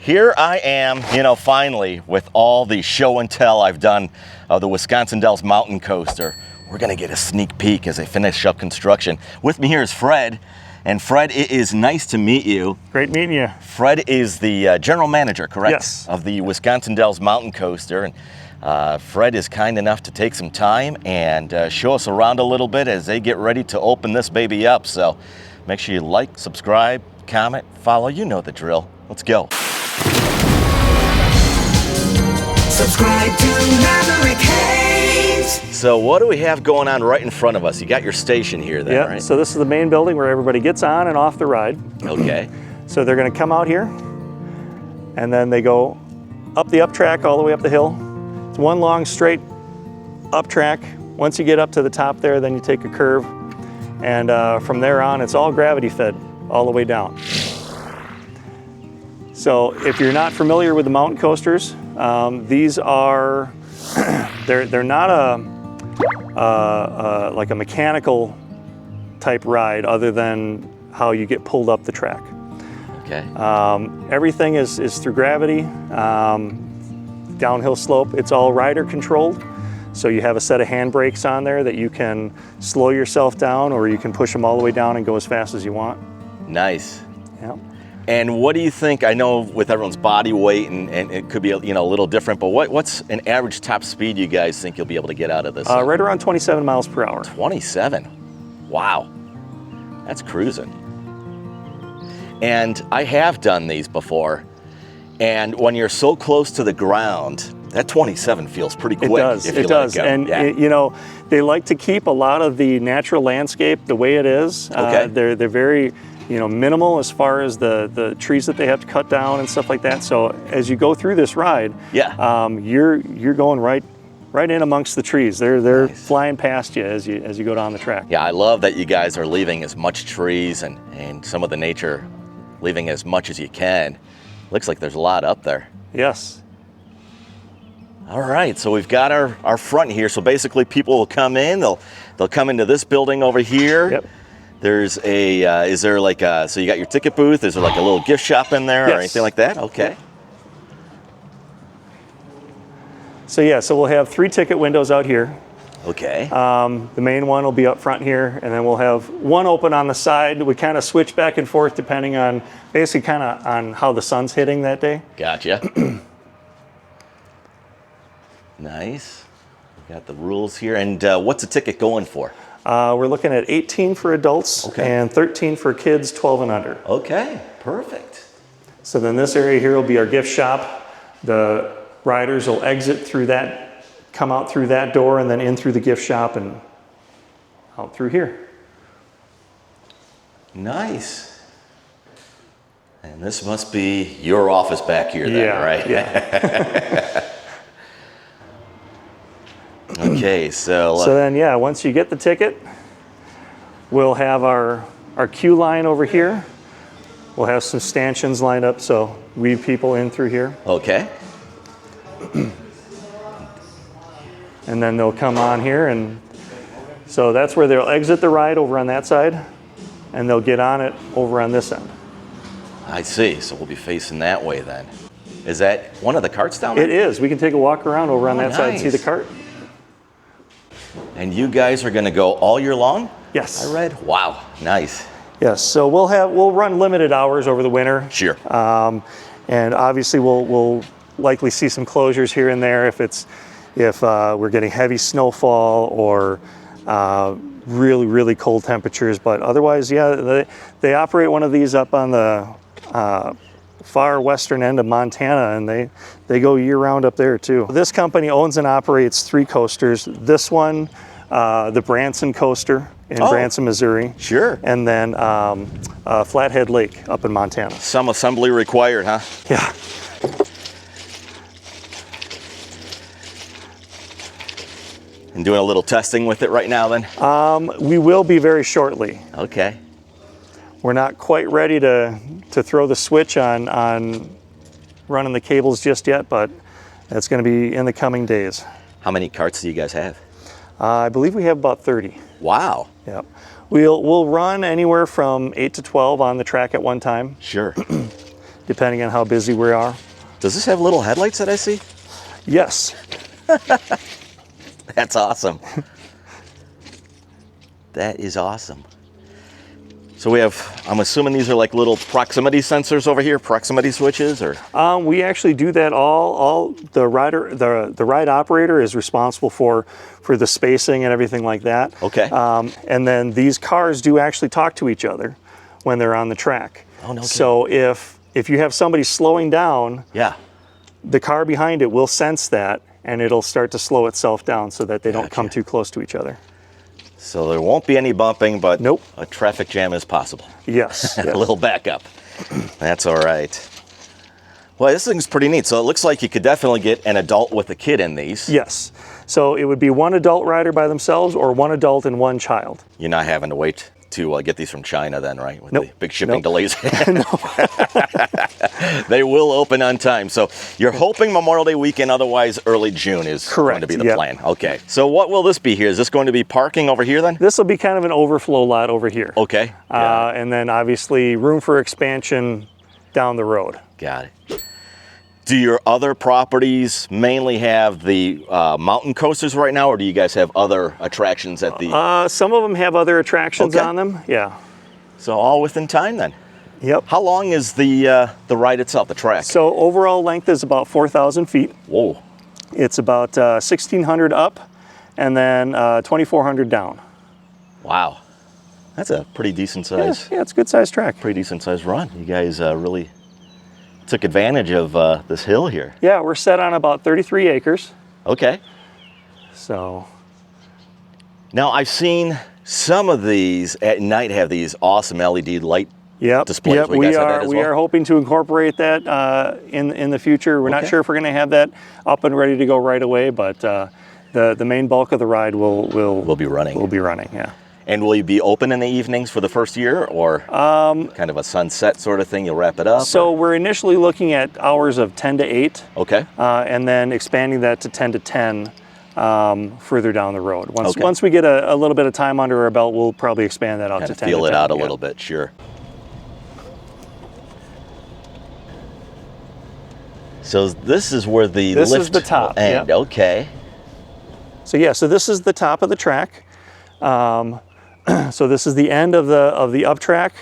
here I am, finally, with all the show and tell I've done of the Wisconsin Dells Mountain Coaster. We're gonna get a sneak peek as they finish up construction. With me here is Fred. And Fred, it is nice to meet you. Great meeting you. Fred is the general manager, correct? Yes. Of the Wisconsin Dells Mountain Coaster. And Fred is kind enough to take some time and show us around a little bit as they get ready to open this baby up. So make sure you like, subscribe, comment, follow. You know the drill. Let's go. Subscribe to Maverick. So what do we have going on right in front of us? You got your station here then, right? So this is the main building where everybody gets on and off the ride. Okay. So they're going to come out here, and then they go up the up track all the way up the hill. It's one long straight up track. Once you get up to the top there, then you take a curve, and from there on, it's all gravity fed all the way down. So if you're not familiar with the mountain coasters, these are they're not like a mechanical type ride, other than how you get pulled up the track. Okay. Everything is through gravity, downhill slope. It's all rider controlled. So you have a set of handbrakes on there that you can slow yourself down, or you can push them all the way down and go as fast as you want. Nice. Yeah. And what do you think? I know with everyone's body weight and it could be a little different, but what's an average top speed you guys think you'll be able to get out of this? Right around 27 miles per hour. 27. Wow. That's cruising. And I have done these before, and when you're so close to the ground, that 27 feels pretty quick. It does. It does. And they like to keep a lot of the natural landscape the way it is. Okay. They're very minimal as far as the trees that they have to cut down and stuff like that. So as you go through this ride, you're going right in amongst the trees. They're nice. Flying past you as you go down the track. Yeah, I love that you guys are leaving as much trees and some of the nature, leaving as much as you can. Looks like there's a lot up there. Yes. All right, so we've got our front here. So basically people will come in, they'll come into this building over here. Yep. There's is there like so you got your ticket booth, is there like a little gift shop in there or anything like that? Okay. So we'll have 3 ticket windows out here. Okay. The main one will be up front here, and then we'll have one open on the side. We kind of switch back and forth depending on, basically kind of on how the sun's hitting that day. Gotcha. Nice. We got the rules here. And what's a ticket going for? We're looking at 18 for adults and 13 for kids 12 and under. Okay, perfect. So then this area here will be our gift shop. The riders will exit through that, come out through that door, and then in through the gift shop and out through here. Nice. And this must be your office back here then, right? Yeah. Okay, so then once you get the ticket, we'll have our queue line over here. We'll have some stanchions lined up, so weave people in through here. Okay. And then they'll come on here, and so that's where they'll exit the ride over on that side, and they'll get on it over on this end. I see, so we'll be facing that way then. Is that one of the carts down there? It is. We can take a walk around over on that side and see the cart. And you guys are going to go all year long? Yes. I read. Wow, nice. Yes. So we'll run limited hours over the winter. Sure. And obviously we'll likely see some closures here and there if we're getting heavy snowfall or really cold temperatures. But otherwise, they operate one of these up on the far western end of Montana, and they go year-round up there too. This company owns and operates 3 coasters. This one, the Branson coaster in Branson, Missouri. Sure. And then Flathead Lake up in Montana. Some assembly required, huh? Yeah. And doing a little testing with it right now then? We will be very shortly. Okay. We're not quite ready to throw the switch on running the cables just yet, but that's going to be in the coming days. How many carts do you guys have? I believe we have about 30. Wow. Yep. We'll run anywhere from 8 to 12 on the track at one time. Sure. depending on how busy we are. Does this have little headlights that I see? Yes. That's awesome. That is awesome. So we have, I'm assuming these are like little proximity sensors over here, proximity switches, or? We actually do that all the rider, the ride operator is responsible for the spacing and everything like that. Okay. And then these cars do actually talk to each other when they're on the track. Oh, no kidding. So if you have somebody slowing down, Yeah. the car behind it will sense that, and it'll start to slow itself down so that they don't come too close to each other. So there won't be any bumping, but Nope. a traffic jam is possible. Yes. A little backup. That's all right. Well, this thing's pretty neat. So it looks like you could definitely get an adult with a kid in these. Yes. So it would be one adult rider by themselves or one adult and one child. You're not having to wait to get these from China then, right? With Nope. the big shipping Nope. delays. They will open on time. So you're hoping Memorial Day weekend, otherwise early June is going Correct. to be the Yep. plan. Okay. So what will this be here? Is this going to be parking over here then? This will be kind of an overflow lot over here. Okay. And then obviously room for expansion down the road. Got it. Do your other properties mainly have the mountain coasters right now, or do you guys have other attractions at the... Some of them have other attractions Okay. on them. Yeah. So all within time then? Yep. How long is the ride itself, the track? So overall length is about 4,000 feet. Whoa. It's about 1,600 up and then 2,400 down. Wow. That's a pretty decent Yeah, size, it's a good sized track. pretty decent size run. You guys really took advantage of this hill here. Yeah, we're set on about 33 acres. Okay. So, Now I've seen some of these at night have these awesome LED light. yep. Displays. Yep, We guys have that as we well? are hoping to incorporate that in the future. We're not Okay. sure if we're going to have that up and ready to go right away, but the main bulk of the ride will Be running. Will be running, yeah. And will you be open in the evenings for the first year, or kind of a sunset sort of thing? You'll wrap it up? So or? we're initially looking at hours of 10 to 8, Okay. and then expanding that to 10 to 10 further down the road. Okay. Once we get a little bit of time under our belt, we'll probably expand that out Kind to of 10 feel to it 10. out a yeah. little bit, sure. So this is where the This lift is the top, will end. yep. Okay. So yeah, so this is the top of the track. So this is the end of the up track.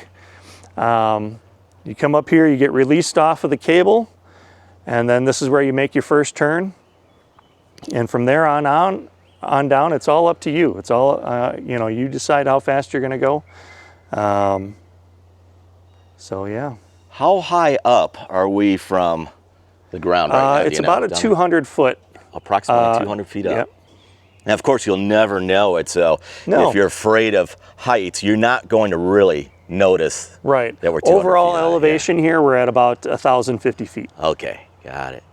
You come up here, you get released off of the cable, and then this is where you make your first turn. And from there on down, it's all up to you. It's all you decide how fast you're going to go. So yeah, How high up are we from the ground right now? Do it's you know? about a Down- 200 foot. Approximately 200 feet up. Yep. Now, of course, you'll never know it. So No. if you're afraid of heights, you're not going to really notice. Right. That we're 200 Overall feet high, yeah. elevation here, we're at about 1,050 feet. Okay, got it.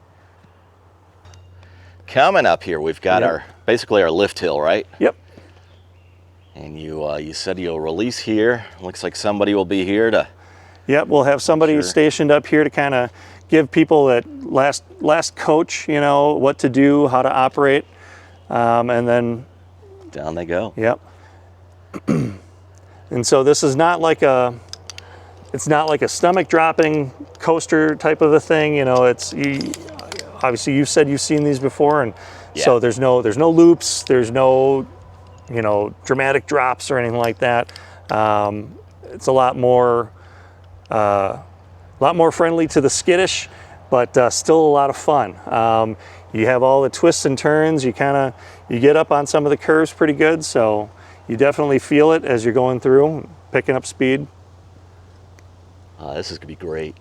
Coming up here, we've got Yep. basically our lift hill, right? Yep. And you said you'll release here. Looks like somebody will be here to. Yep, we'll have somebody Sure. stationed up here to kind of give people that last coach, what to do, how to operate, and then, Down they go. yep. And so this is not like it's not like a stomach dropping coaster type of a thing. Obviously you've said you've seen these before, and so Yeah. there's no loops, there's no dramatic drops or anything like that. It's a lot more friendly to the skittish, but still a lot of fun. You have all the twists and turns. You get up on some of the curves pretty good, so you definitely feel it as you're going through, picking up speed. This is gonna be great.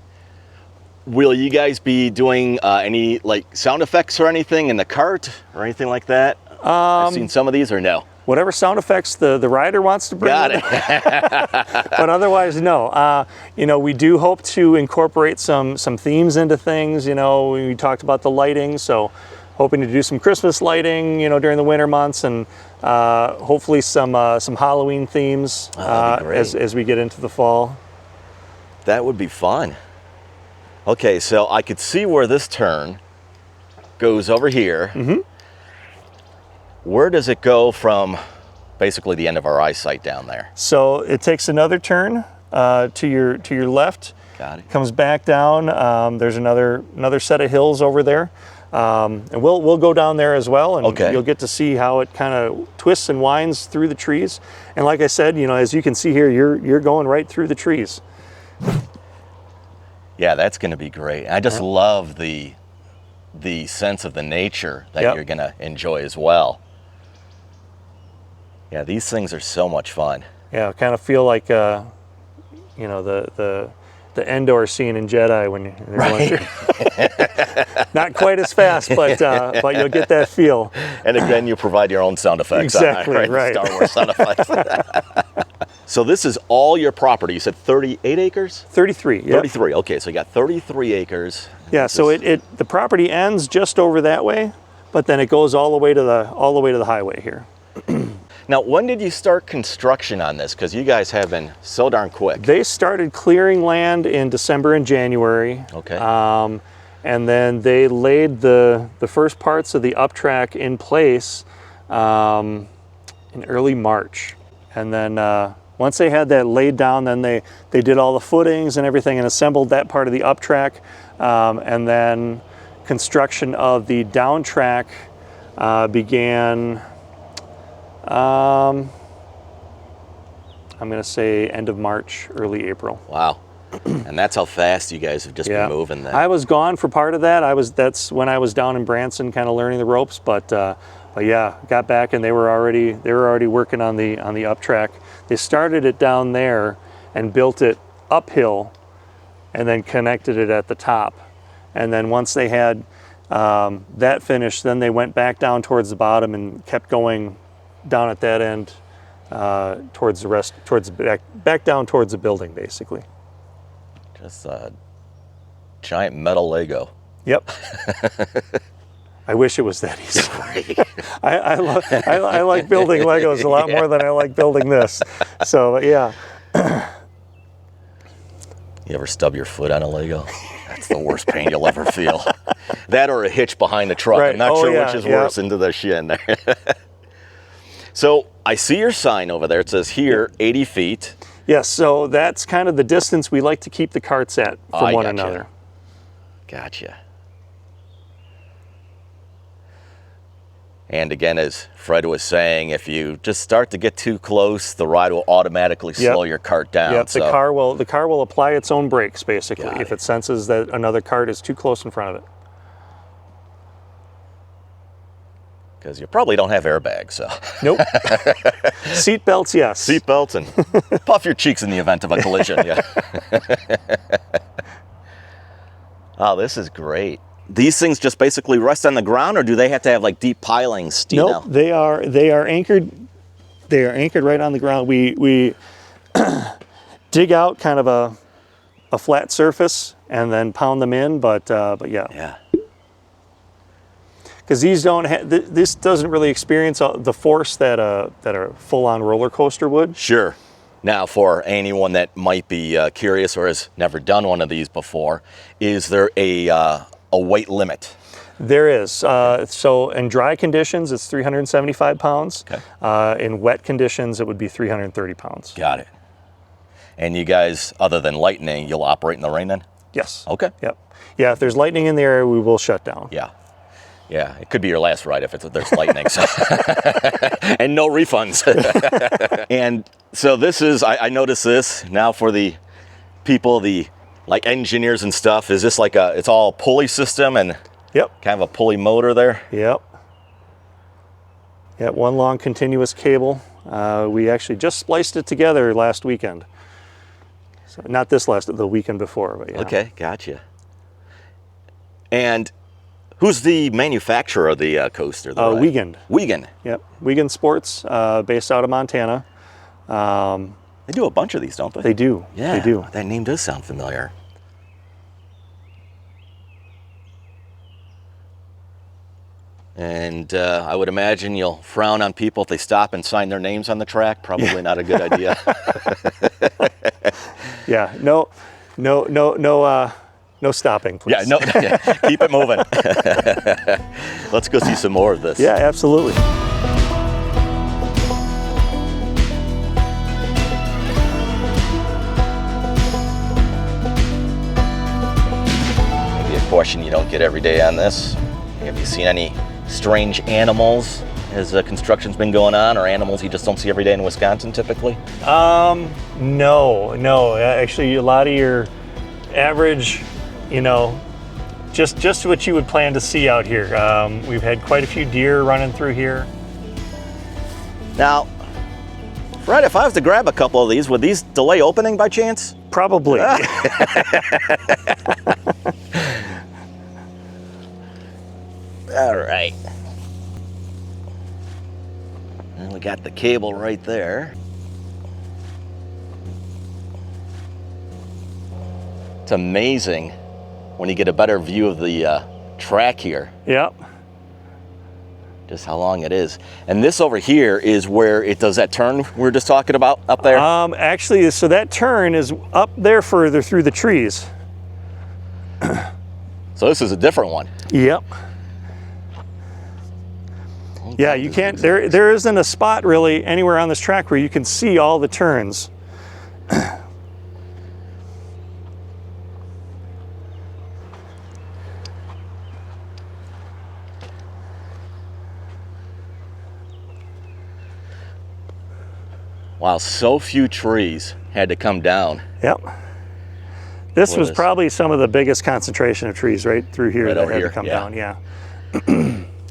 Will you guys be doing any like sound effects or anything in the cart or anything like that? I've seen some of these, or no? Whatever sound effects the rider wants to bring. Got it. But otherwise, no. We do hope to incorporate some themes into things. We talked about the lighting, so hoping to do some Christmas lighting, during the winter months, and hopefully some Halloween themes that'd be great. as we get into the fall. That would be fun. Okay, so I could see where this turn goes over here. Mm-hmm. Where does it go from basically the end of our eyesight down there? So it takes another turn to your left. Got it. Comes back down. There's another set of hills over there, and we'll go down there as well, and Okay. you'll get to see how it kind of twists and winds through the trees. And like I said, you know, as you can see here, you're going right through the trees. Yeah, that's going to be great. I just love the sense of the nature that Yep. you're going to enjoy as well. Yeah, these things are so much fun. Yeah, kind of feel like you know, the Endor scene in Jedi when you're going through. Not quite as fast, but you'll get that feel. And again, you provide your own sound effects. Exactly, right? right. Star Wars sound effects. So this is all your property. You said 38 acres? 33. Yep. 33. Okay, so you got 33 acres. Yeah. So the property ends just over that way, but then it goes all the way to the highway here. Now, when did you start construction on this? Because you guys have been so darn quick. They started clearing land in December and January. Okay. And then they laid the first parts of the uptrack in place in early March. And then once they had that laid down, then they did all the footings and everything and assembled that part of the uptrack. And then construction of the downtrack began, I'm going to say end of March, early April. Wow. And that's how fast you guys have just been moving then. I was gone for part of that. That's when I was down in Branson kind of learning the ropes, but yeah, got back and they were already working on the uptrack. They started it down there and built it uphill and then connected it at the top. And then once they had that finished, then they went back down towards the bottom and kept going down at that end towards the rest, back down towards the building basically. Just a giant metal Lego. Yep. I wish it was that easy. I like building Legos a lot more than I like building this. So yeah. You ever stub your foot on a Lego? That's the worst pain you'll ever feel. That or a hitch behind the truck. Right. I'm not Oh, sure yeah, which is yeah. worse into the shin there. So I see your sign over there. It says here 80 feet. Yes, so that's kind of the distance we like to keep the carts at from I one gotcha. another. Gotcha. And again, as Fred was saying, if you just start to get too close, the ride will automatically slow your cart down. Yep, So the car will apply its own brakes basically Got if it. it senses that another cart is too close in front of it. because you probably don't have airbags, so. Nope. Seat belts, yes. Seat belts and puff your cheeks in the event of a collision, yeah. Oh, this is great. These things just basically rest on the ground, or do they have to have like deep pilings? Do you Nope, know? they are anchored. They are anchored right on the ground. We dig out kind of a flat surface and then pound them in, but yeah. Yeah. Because these don't this doesn't really experience the force that a full-on roller coaster would. Sure. Now, for anyone that might be curious or has never done one of these before, is there a weight limit? There is. So in dry conditions, it's 375 pounds. Okay. In wet conditions, it would be 330 pounds. Got it. And you guys, other than lightning, you'll operate in the rain then? Yes. Okay. Yep. Yeah, if there's lightning in the area, we will shut down. Yeah. Yeah, it could be your last ride if there's lightning. So. And no refunds. And so this is, I noticed this now for the people, the like engineers and stuff, is this like it's all pulley system and Yep. kind of a pulley motor there? Yep. Yeah, one long continuous cable. We actually just spliced it together last weekend. So not this the weekend before, but yeah. Okay, gotcha. And who's the manufacturer of the coaster? The ride? Wiegand. Wiegand. Yep. Wiegand Sports, based out of Montana. They do a bunch of these, don't they? They do. Yeah, They do. That name does sound familiar. And I would imagine you'll frown on people if they stop and sign their names on the track. Probably not a good idea. Yeah. No stopping, please. Yeah, no, keep it moving. Let's go see some more of this. Yeah, absolutely. question you don't get every day on this. Have you seen any strange animals as construction's been going on, or animals you just don't see every day in Wisconsin typically? No. Actually, a lot of your average, just what you would plan to see out here. We've had quite a few deer running through here. Now, Fred, if I was to grab a couple of these, would these delay opening by chance? Probably. All right. And we got the cable right there. It's amazing when you get a better view of the track here. Yep. Just how long it is. And this over here is where it does that turn we were just talking about up there? Actually, so that turn is up there further through the trees. So this is a different one. Yep. Yeah, you can't, there isn't a spot really anywhere on this track where you can see all the turns. Wow, so few trees had to come down. Yep. This was probably some of the biggest concentration of trees right through here Right that over had here, to come yeah. down, yeah.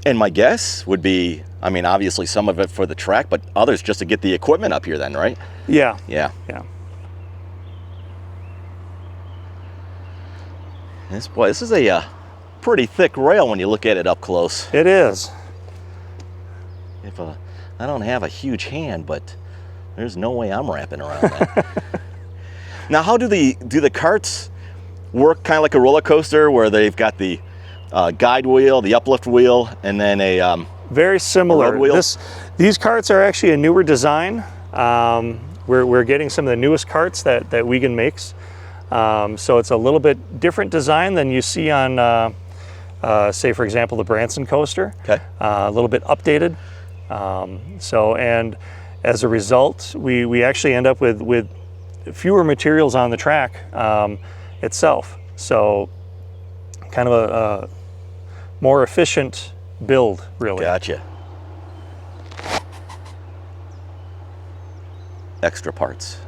And my guess would be, I mean, obviously some of it for the track, but others just to get the equipment up here then, right? Yeah. Yeah. Yeah. This is a pretty thick rail when you look at it up close. It is. I don't have a huge hand, but there's no way I'm wrapping around that. Now, how do the carts work kind of like a roller coaster where they've got the guide wheel, the uplift wheel, and then a very similar. road wheel? These carts are actually a newer design. We're getting some of the newest carts that Wiegand makes. So it's a little bit different design than you see on, say, for example, the Branson coaster. Okay. A little bit updated. And as a result, we actually end up with fewer materials on the track itself. So kind of a more efficient build, really. Gotcha. Extra parts.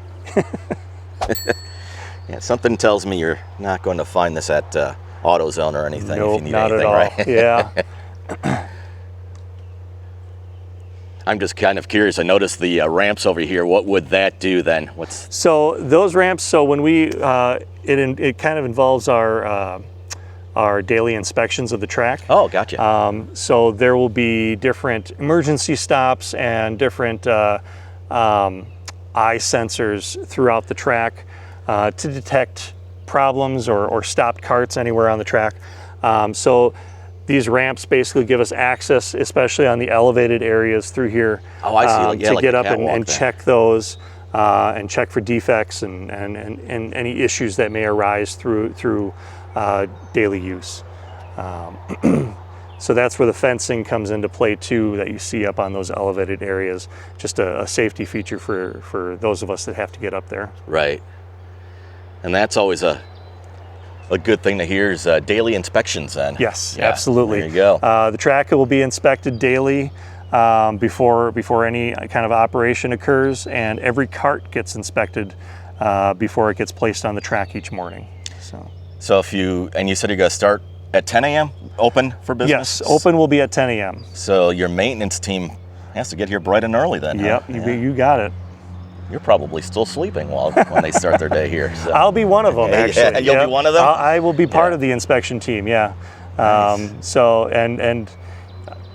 Yeah, something tells me you're not going to find this at AutoZone or anything if you need not anything, at all. right? Yeah. I'm just kind of curious. I noticed the ramps over here. What would that do then? So those ramps. So when we it kind of involves our daily inspections of the track. Oh, gotcha. So there will be different emergency stops and different eye sensors throughout the track to detect problems or stopped carts anywhere on the track. So these ramps basically give us access, especially on the elevated areas through here, oh, I see. to like get a up and catwalk check those and check for defects and any issues that may arise through daily use. So that's where the fencing comes into play too, that you see up on those elevated areas. Just a safety feature for those of us that have to get up there. Right. And that's always a good thing to hear is daily inspections then. Yes, Yeah, absolutely. there you go. The track will be inspected daily before any kind of operation occurs, and every cart gets inspected before it gets placed on the track each morning. So if you said you're going to start at 10 a.m. open for business? Yes, open will be at 10 a.m. So your maintenance team has to get here bright and early then. Yep, huh? you got it. You're probably still sleeping when they start their day here. So. I'll be one of them, actually. Yeah, you'll be one of them? I will be part of the inspection team, yeah. Nice. So, and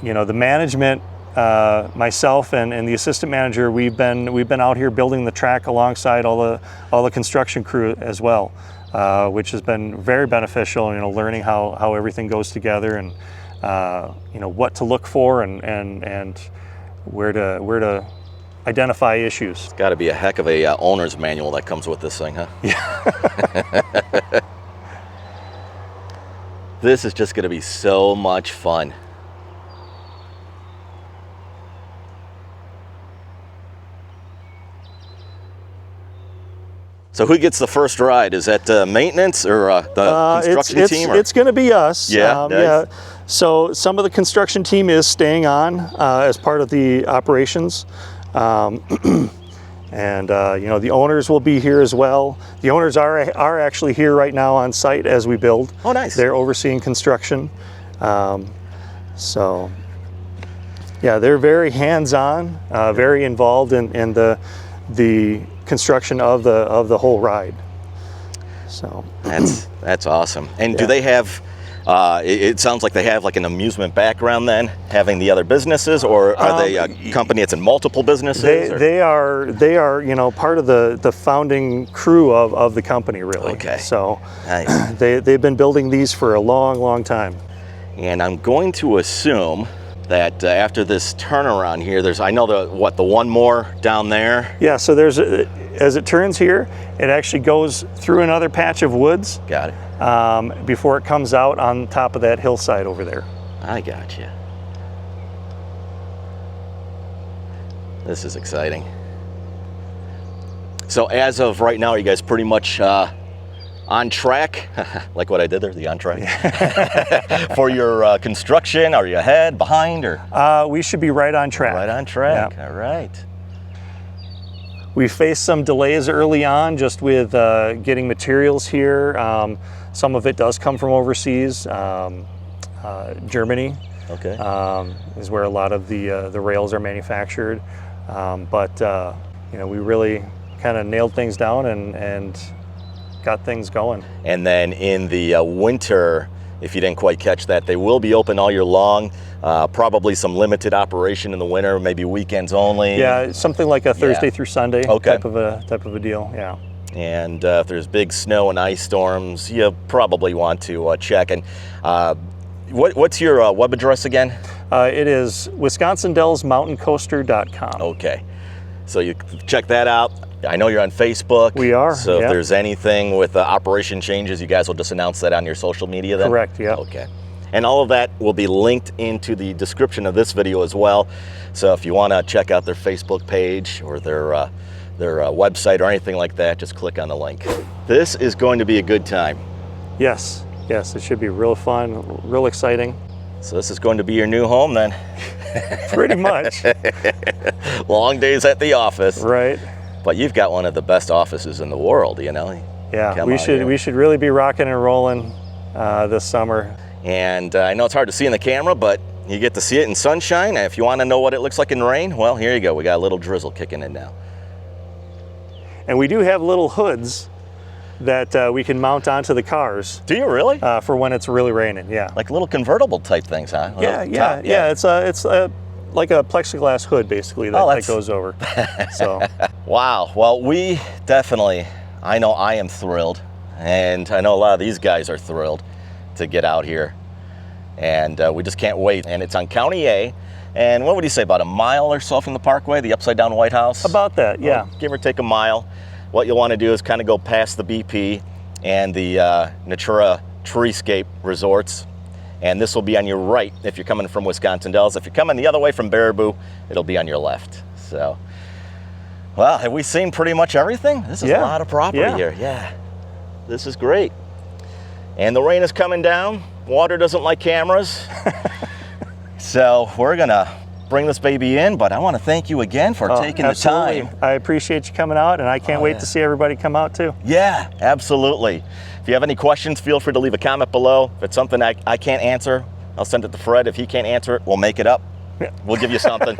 the management, myself and the assistant manager, we've been out here building the track alongside all the construction crew as well, which has been very beneficial, learning how everything goes together and, what to look for and where to identify issues. It's got to be a heck of a owner's manual that comes with this thing, huh? Yeah. This is just going to be so much fun. So who gets the first ride? Is that maintenance or the construction team? It's going to be us. Yeah, nice. Yeah. So some of the construction team is staying on as part of the operations. And you know, the owners will be here as well. The owners are actually here right now on site as we build. Oh, nice. They're overseeing construction. So yeah, they're very hands-on, very involved in the construction of the whole ride. So that's awesome. And Yeah. do they have? It sounds like they have like an amusement background then, having the other businesses, or are they a company that's in multiple businesses? They are you know, part of the founding crew of the company, really. Okay. So Nice. they've been building these for a long time. And I'm going to assume that after this turnaround here, I know the one more down there. Yeah. So there's as it turns here, it actually goes through another patch of woods. Got it. Before it comes out on top of that hillside over there. I got you. This is exciting. So as of right now, are you guys pretty much on track? Like what I did there, the on track? For your construction? Are you ahead, behind, or? We should be right on track. Right on track, Yeah. all right. We faced some delays early on just with getting materials here. Some of it does come from overseas. Germany Okay. is where a lot of the rails are manufactured. But you know, we really kind of nailed things down and got things going. And then in the winter, if you didn't quite catch that, they will be open all year long. Probably some limited operation in the winter, maybe weekends only. Yeah, something like a Thursday through Sunday Okay. type of a deal. Yeah. And if there's big snow and ice storms, you probably want to check. And what's your web address again? It is WisconsinDellsMountainCoaster.com. Okay, so you check that out. I know you're on Facebook. We are, So yeah. if there's anything with operation changes, you guys will just announce that on your social media then? Correct, yeah. Okay. And all of that will be linked into the description of this video as well. So if you want to check out their Facebook page or their website or anything like that, just click on the link. This is going to be a good time. Yes, it should be real fun, real exciting. So this is going to be your new home then. Pretty much. Long days at the office. Right. But you've got one of the best offices in the world, you know. Yeah, Come we out here. should really be rocking and rolling this summer. And I know it's hard to see in the camera, but you get to see it in sunshine. And if you want to know what it looks like in rain, well, here you go. We got a little drizzle kicking in now. And we do have little hoods that we can mount onto the cars Do you really? for when it's really raining. Yeah. Like little convertible type things, huh? Yeah. It's like a plexiglass hood basically that, that goes over. So Wow. Well, we definitely, I know I am thrilled, and I know a lot of these guys are thrilled to get out here. And we just can't wait. And it's on County A. And what would you say, about a mile or so from the Parkway, the upside down White House? about that, yeah. Well, give or take a mile. What you'll want to do is kind of go past the BP and the Natura Treescape resorts. And this will be on your right if you're coming from Wisconsin Dells. If you're coming the other way from Baraboo, it'll be on your left. So, well, have we seen pretty much everything? This is a lot of property here. Yeah, this is great. And the rain is coming down. Water doesn't like cameras. So we're gonna bring this baby in, but I want to thank you again for taking Absolutely. the time. I appreciate you coming out, and I can't wait to see everybody come out too. Yeah, absolutely. If you have any questions, feel free to leave a comment below. If it's something I can't answer, I'll send it to Fred. If he can't answer it, we'll make it up. We'll give you something.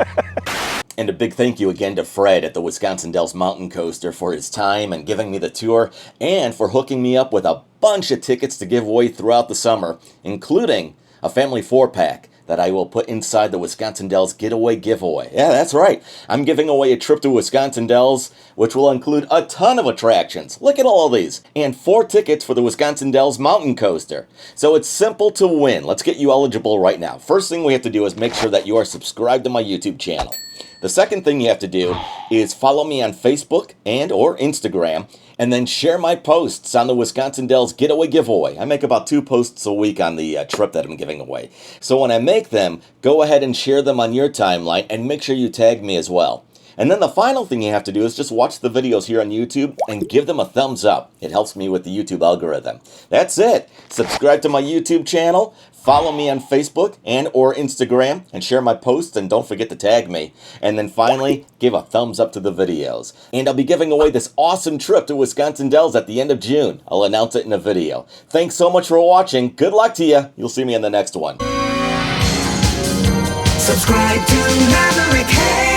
And a big thank you again to Fred at the Wisconsin Dells Mountain Coaster for his time and giving me the tour, and for hooking me up with a bunch of tickets to give away throughout the summer, including a family 4-pack that I will put inside the Wisconsin Dells Getaway giveaway. Yeah, that's right. I'm giving away a trip to Wisconsin Dells, which will include a ton of attractions. Look at all of these. And 4 tickets for the Wisconsin Dells Mountain Coaster. So it's simple to win. Let's get you eligible right now. First thing we have to do is make sure that you are subscribed to my YouTube channel. The second thing you have to do is follow me on Facebook and or Instagram, and then share my posts on the Wisconsin Dells Getaway giveaway. I make about 2 posts a week on the trip that I'm giving away. So when I make them, go ahead and share them on your timeline, and make sure you tag me as well. And then the final thing you have to do is just watch the videos here on YouTube and give them a thumbs up. It helps me with the YouTube algorithm. That's it. Subscribe to my YouTube channel, follow me on Facebook and or Instagram, and share my posts, and don't forget to tag me. And then finally, give a thumbs up to the videos. And I'll be giving away this awesome trip to Wisconsin Dells at the end of June. I'll announce it in a video. Thanks so much for watching. Good luck to you. You'll see me in the next one. Subscribe to Maverick. Hey.